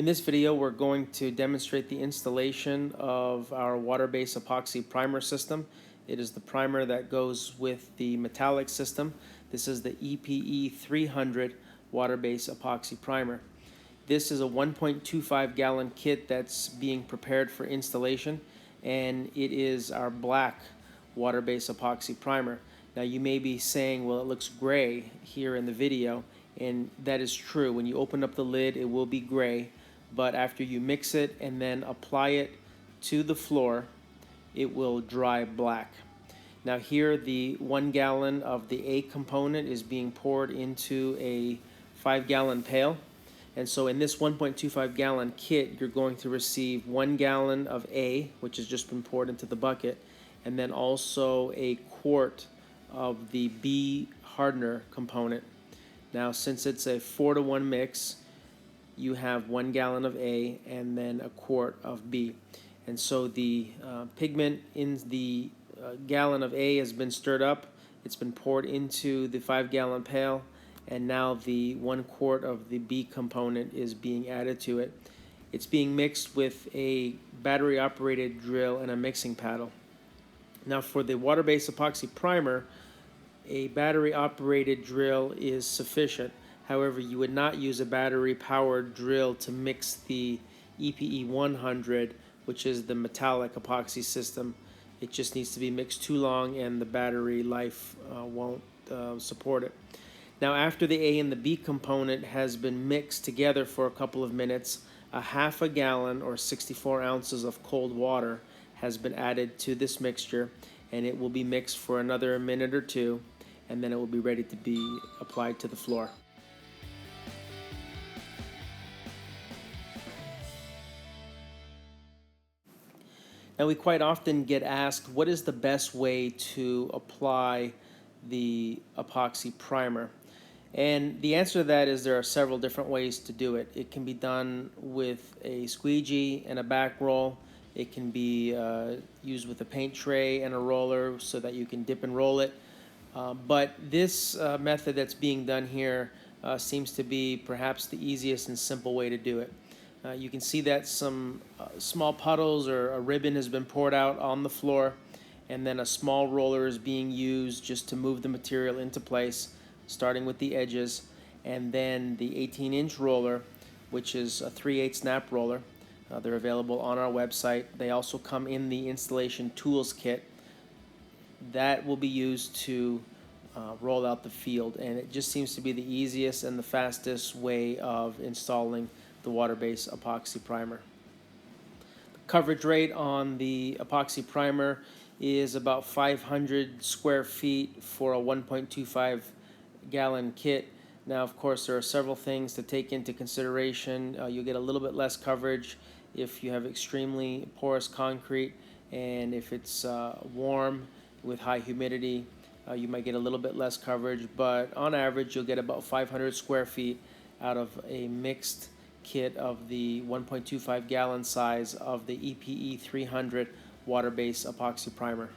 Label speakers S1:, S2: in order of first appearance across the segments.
S1: In this video, we're going to demonstrate the installation of our water-based epoxy primer system. It is the primer that goes with the metallic system. This is the EP-E300 Water-based Epoxy Primer. This is a 1.25 gallon kit that's being prepared for installation, and it is our black water-based epoxy primer. Now you may be saying, well, it looks gray here in the video, and that is true. When you open up the lid, it will be gray, but after you mix it and then apply it to the floor, it will dry black. Now here, the 1 gallon of the A component is being poured into a 5-gallon pail. And so in this 1.25 gallon kit, you're going to receive 1 gallon of A, which has just been poured into the bucket, and then also a quart of the B hardener component. Now, since it's a 4-to-1 mix, you have 1 gallon of A and then a quart of B. And so the pigment in the gallon of A has been stirred up. It's been poured into the 5-gallon pail, and now the 1 quart of the B component is being added to it. It's being mixed with a battery-operated drill and a mixing paddle. Now, for the water-based epoxy primer, a battery-operated drill is sufficient. However, you would not use a battery-powered drill to mix the EP-E100, which is the metallic epoxy system. It just needs to be mixed too long, and the battery life won't support it. Now, after the A and the B component has been mixed together for a couple of minutes, a half a gallon or 64 ounces of cold water has been added to this mixture, and it will be mixed for another minute or two, and then it will be ready to be applied to the floor. Now, we quite often get asked, what is the best way to apply the epoxy primer? And the answer to that is there are several different ways to do it. It can be done with a squeegee and a back roll. It can be used with a paint tray and a roller so that you can dip and roll it. But this method that's being done here seems to be perhaps the easiest and simple way to do it. You can see that some small puddles or a ribbon has been poured out on the floor, and then a small roller is being used just to move the material into place, starting with the edges, and then the 18-inch roller, which is a 3/8 snap roller. They're available on our website. They also come in the installation tools kit. That will be used to roll out the field, and it just seems to be the easiest and the fastest way of installing the water-based epoxy primer. The coverage rate on the epoxy primer is about 500 square feet for a 1.25 gallon kit. Now, of course, there are several things to take into consideration. You'll get a little bit less coverage if you have extremely porous concrete, and if it's warm with high humidity, you might get a little bit less coverage, but on average you'll get about 500 square feet out of a mixed kit of the 1.25 gallon size of the EP-E300 water-based epoxy primer.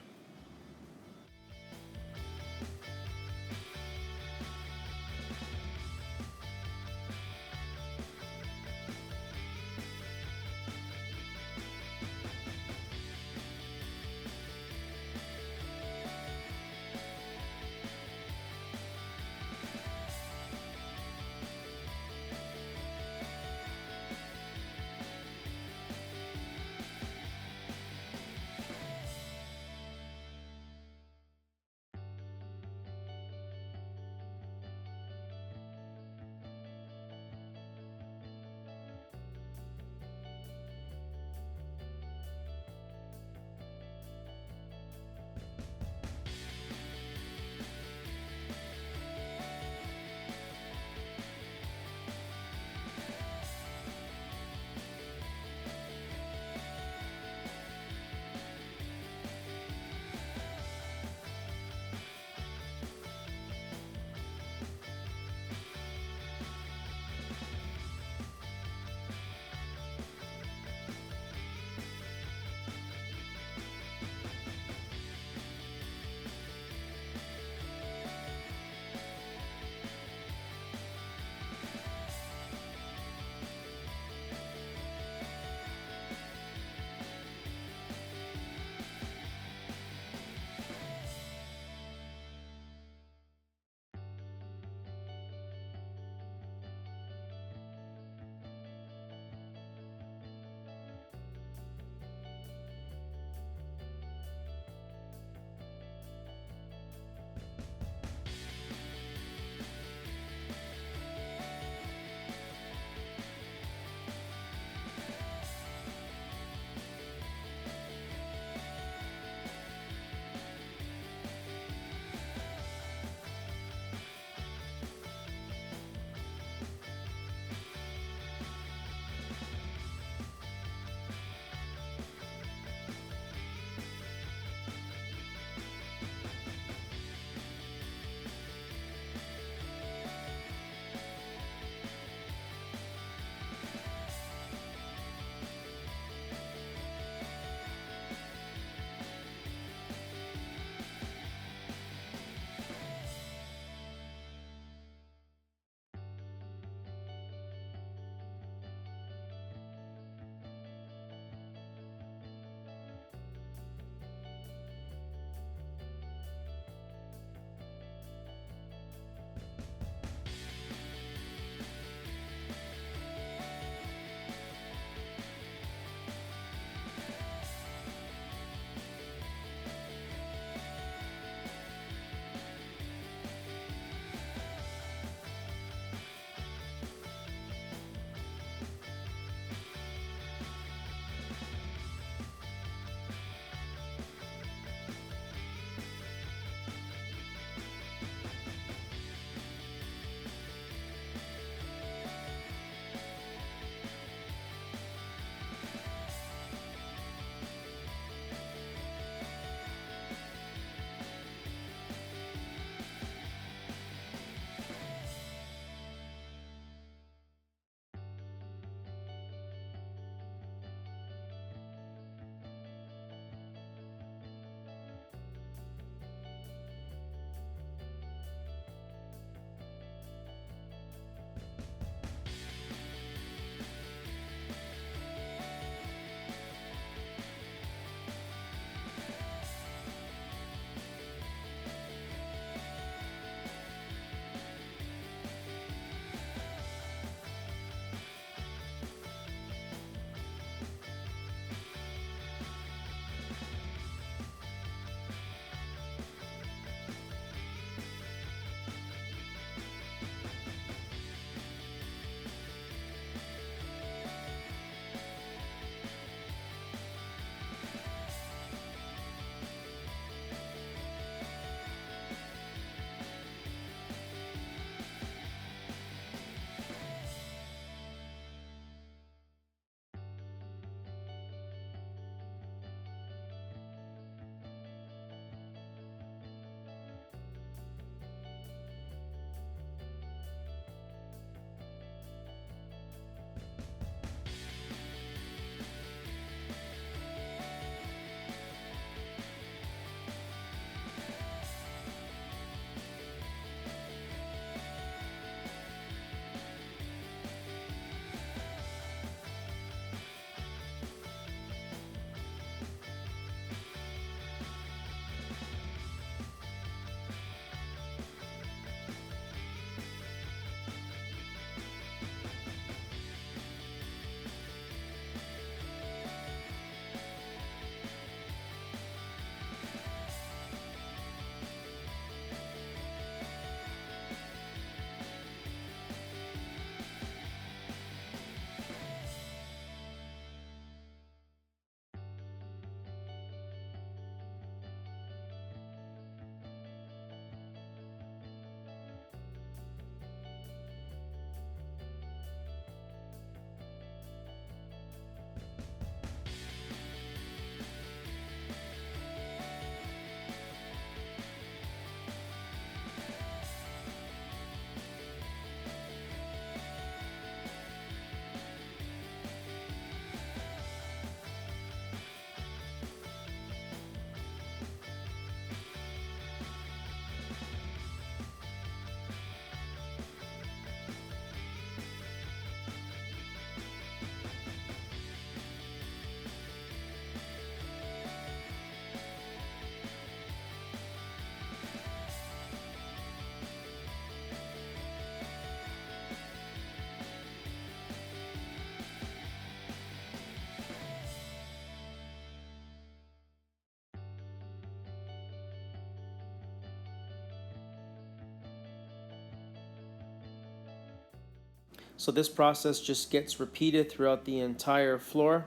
S1: So this process just gets repeated throughout the entire floor.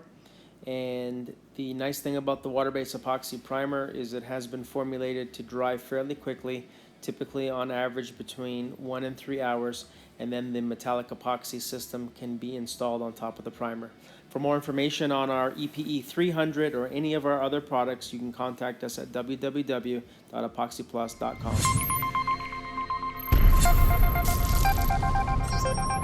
S1: And the nice thing about the water-based epoxy primer is it has been formulated to dry fairly quickly, typically on average between 1 and 3 hours, and then the metallic epoxy system can be installed on top of the primer. For more information on our EP-E300 or any of our other products, you can contact us at www.epoxyplus.com.